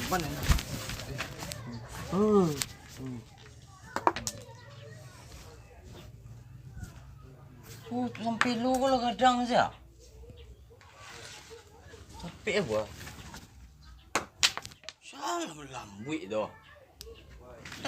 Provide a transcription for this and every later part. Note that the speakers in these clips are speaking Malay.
Mana? Sampai lu kalau kadang saja. Sampai apa? Salah melambui tu.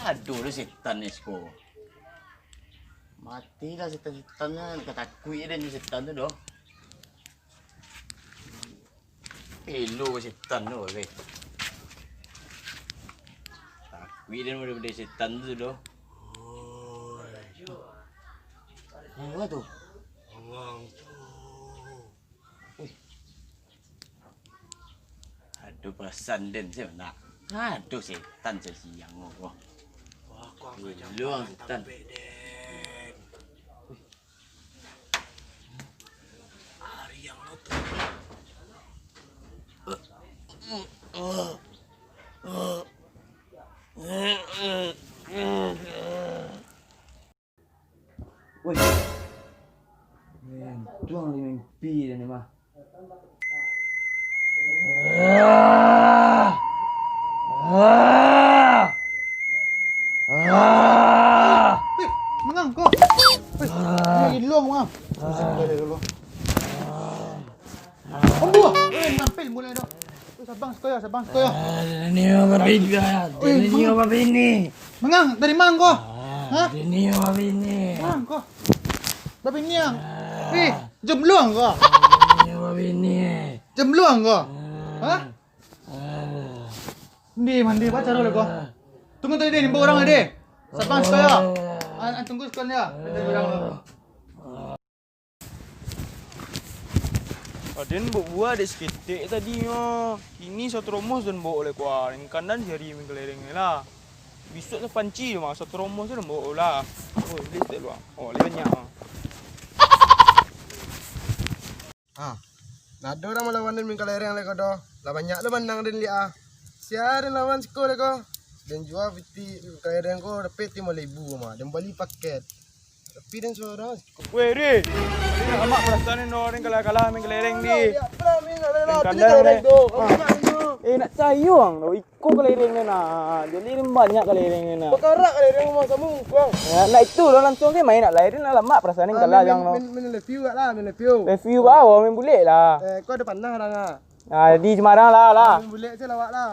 Aduh lu setan ni sko. Matilah setan-setannya, kata kui dan setan tu doh. Pelu setan tu, guys. Takui dan benda-benda setan tu doh. Apa tu? Aduh perasan den saya nak. Aduh setan siang oh. Wah, kau luang setan. Hari yang tu. Woi. Tuang di mimpi dan ni mah. Mengang kau. Lagi dulu mengang. Ambu. Nampil mulai dah. Sabang sekolah. Ni apa ini? Mengang dari mang kau. Ha? Ni apa ini? Mang kau. Tapi niang. Jom luang kau. Ni apa ini? Jom luang kau. Ha? Mandi baca dulu kau. Tunggu tadi ni orang ada. Sabang sekolah. Tunggu sekolah dia. Orang. Aden buat ada seketik tadi nyo. Ini satu romos dan bawa oleh kuah. Yang kanan jari menggelereng ni lah. Besok tu panci mah satu romos tu dan bawa lah. Oh, list tak luang. Oh, lebih banyak. Nado orang melawan dan menggelereng lek kau dah. Lah banyak lu menang dan liah. Siar lawan sekolah kau. Dan jual piti gelereng kau dapat 5,000 mah. Dan beli paket. Tapi dan suara. Weh, Ri. Ini amak perasaan ni orang kalah-kalah menggelereng ni. Nak sayang tu ikut kelereng ni nak. Jadi ni banyak kelereng ni nak. Bakarak gelereng rumah kamu kau. Nak itu lo langsung ke main nak lahirin lah mak perasaan ni kalah yang no. Main review lah, main review. Review bawa main bulik lah. Kau ada panah dah. Di Semarang lah. Main bulik je lawak lah.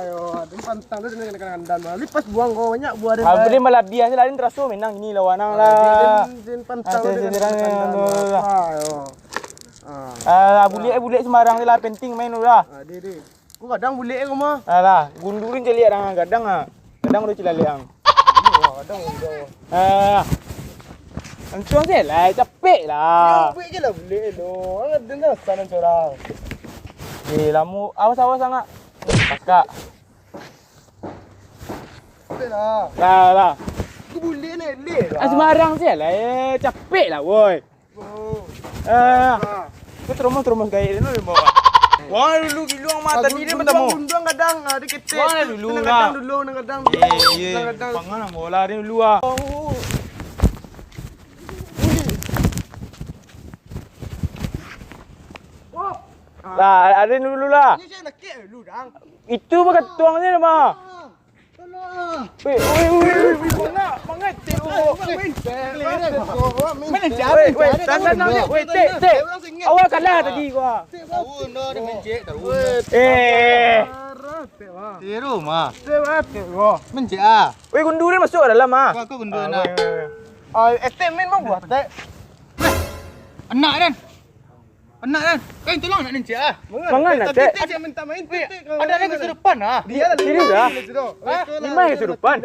Ayo, dia pantang tu dengan kandang lah. Lipas buang kau banyak buah dia. Boleh malah biasa lain terasa menang ini lawan lah. Dia pantang dengan kandang. Ayo. Bulik Semarang ni lah penting main tu lah. Dia. Kau kadang bulik kau mah. Alah, gundurin je lihat kadang Kadang udah cila liang. Kadang udah. Langsung je lah, capek lah. Buik je lah bulik tu. Angkat dengar sanan seorang. Lamu awas sangat. Pakak. Capek lah. Lah. Kau bulik ni leh lah. Semarang je lah, capek lah woi. Kau teromos gaya dia ni bawa. Wah dulu giluang mata ni dia bertemu. Gunduang kadang ada ketek. Wah dulu lah. Kadang. Pangan bola dia dulu ah. Lah, ada dulu lah. Ni saya nak kek dulu dang. Itu pakai tuangnya mah. Tolong. Weh, mangat teu. Mana Weh, tek. Awak kalah tadi gua. Tahu no dia mencek tahu. Tiru mah. Mencek ah. Weh, gundurin masuk dalam ah. Aku gunduan ah. Estemen mah buat tek. Anak kan? Kau tolong nak mencek ah. Mangan nak tek. Dia minta main. Ada lagi kesurupan ah. Dia serius dah. Lima yang kesurupan.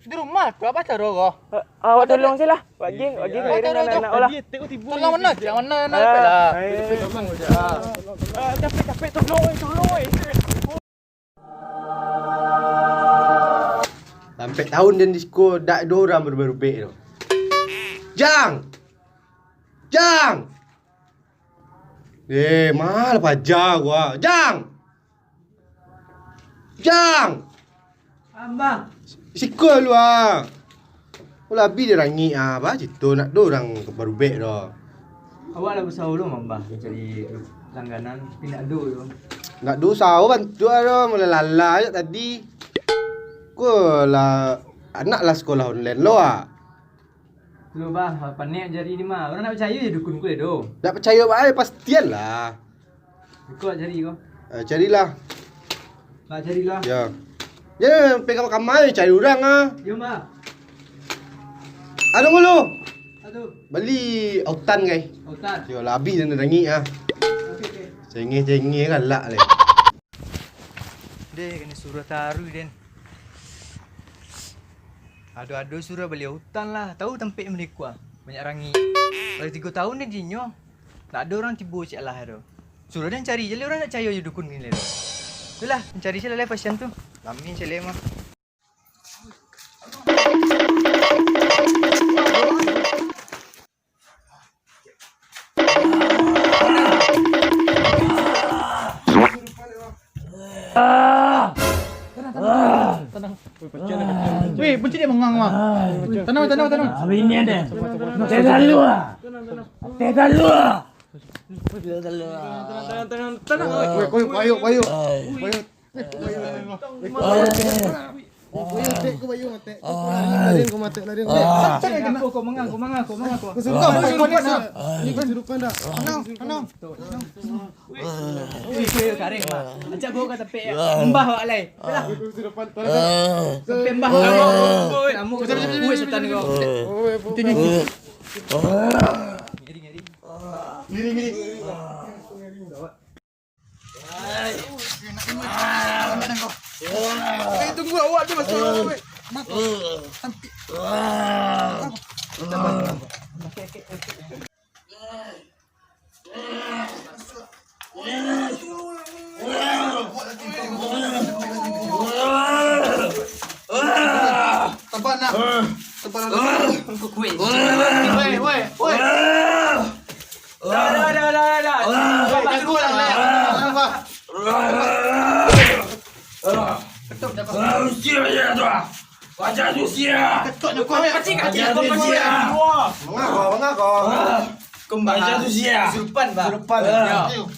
Di rumah tu apa cara kau? Awak tolong je lah. Bagi anak lah. Tolong mana je? Mana lah. Capek tolong. Sampai tahun dan disko dak dorang berubek tu. Jang. Mahal pajar gua. Jang. Abang. Sikul lu ah. Pula bi dia rangi ah, apa situ nak dorang berubek tu. Awak dah bersahur belum abang cari langganan pindah tu. Nak dosa bantu ada mula lala je tadi. Ko lah anak lah sekolah online lo ah. Lu bah, panik jari ni mah. Orang nak percaya je dukun ku do. Tak percaya baik pastian lah. Kau jari kau. Carilah. Nak carilah. Ya. Ya pegang kamai cari orang ah. Ya mah. Anu mulu. Aduh. Beli autan guys. Otan. Yo lah habis dan nangi ah. Okey. Cengih galak le. Deh kena suruh taruh Den. Aduh suruh beli hutan lah. Tahu tempat mereka banyak rangi. Dah 3 tahun ni dinyo. Tak ada orang tiba cik lah tu. Suruh Dan cari je orang nak percaya je dukun ni le. Itulah, mencari je lah pasien tu. Kami cek mah. Weh, punci dia mengang mah. Tenang. Ini ada. Tidak luar. Tenang. Weh, koyo. Kau mengang. Weh, garing mah. Ajak bawa kat tepi. Mbah wak lai. Sampai mbah kamu. Kamu setan kau. Ngiri. Tunggu awak tu masuk. Tepat nak. Weh. Dah. Aku lah. Wajah tu sia. Ketuk kau kecil kau sia. Mengako. Kembang Wajah tu sia. Surupan bah.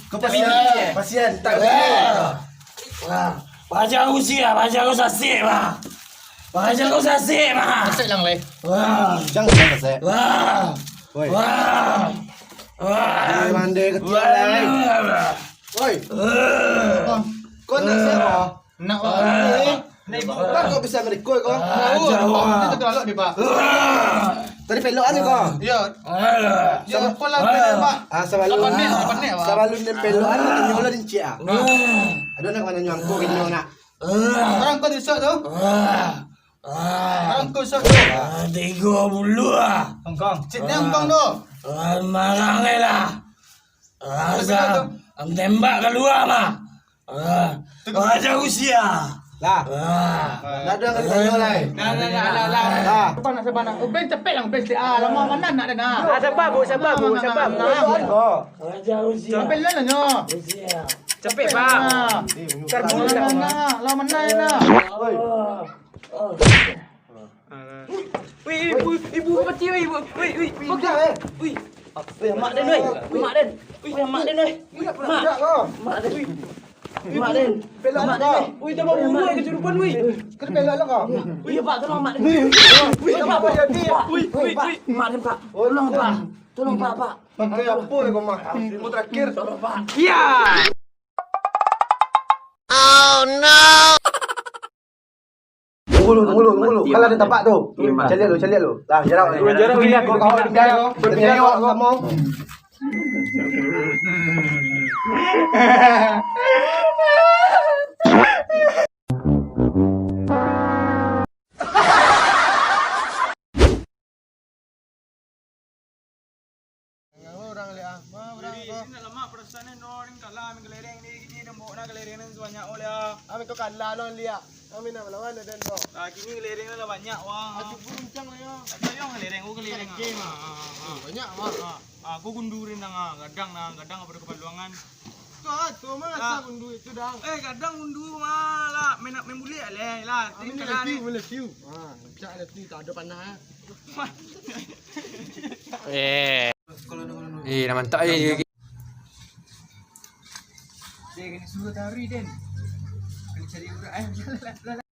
Kau pasien tak Wajah aku sia. Wajah aku sasik mah. Masuk lang leh. Jangan saya. Woi. Wah. Mandi ketua lai. Woi. Kau nak siapa? Nak Kan kau bisa ngerikul kau. Ini tergalak dia pak. Tadi pelokan ni kau. Ya. Ya apa lah pak. Sabalun. Lapan ni, Pak. Sabalun ni pelokan ni nyola din cia. Ada nak mana nyuang kau kinyo nak. Orang kau disok tu. Orang kau disok tu. 30 ah. Hongkong. Cik ni Hongkong tu. Marang lah. Asa am tembak keluar mah. Wajah usia. Lah. Nak ada kali tanya lai. Nah. Sepanah. Ben cepet lang ben lama mana nak dengar. Sabar bu. Wajah usia. Cepet lah nyo. Usia. Cepet pak. Terbulu lah mana ya. Wih, ibu peti wih, ibu. Wih. Wih. Mak Den weh. Mak Den. Mak Den weh. Mak Den. Mak Den. Pelak Mak Den. Wih, dah bawa buat kecurupan wih. Kena pelak lah kau. Wih, pak tolong Mak Den. Wih, apa jadi? Wih, Mak Den pak. Tolong pak. Pakai apa kau mah? Mau terakhir. Tolong Pak. Ya. Tunggu. Kalau ada tempat tu. Cari lu. Lah, jarak gini aku kau tinggal. Berpindah kamu. Orang lihat. Ini lama perasaannya noring kalah ambil kelereng ni dan bawa nak kelereng ni sebanyak oleh ah. Kami kau kalah lo lihat. Kami nak melawan dan kau. Ah kini kelereng ni lah banyak wah. Aku beruncang lah ya. Tak yang kelereng aku kelereng. Banyak mah. Aku gundurin gadang apa kepaluangan. Kau mah asal undu itu dah. Gadang undu malah main bulik lah. Kami ni review. Cak review tak ada panah. Dah mantap je. kena suruh tarik Den. Kena cari orang. Ayo, lah.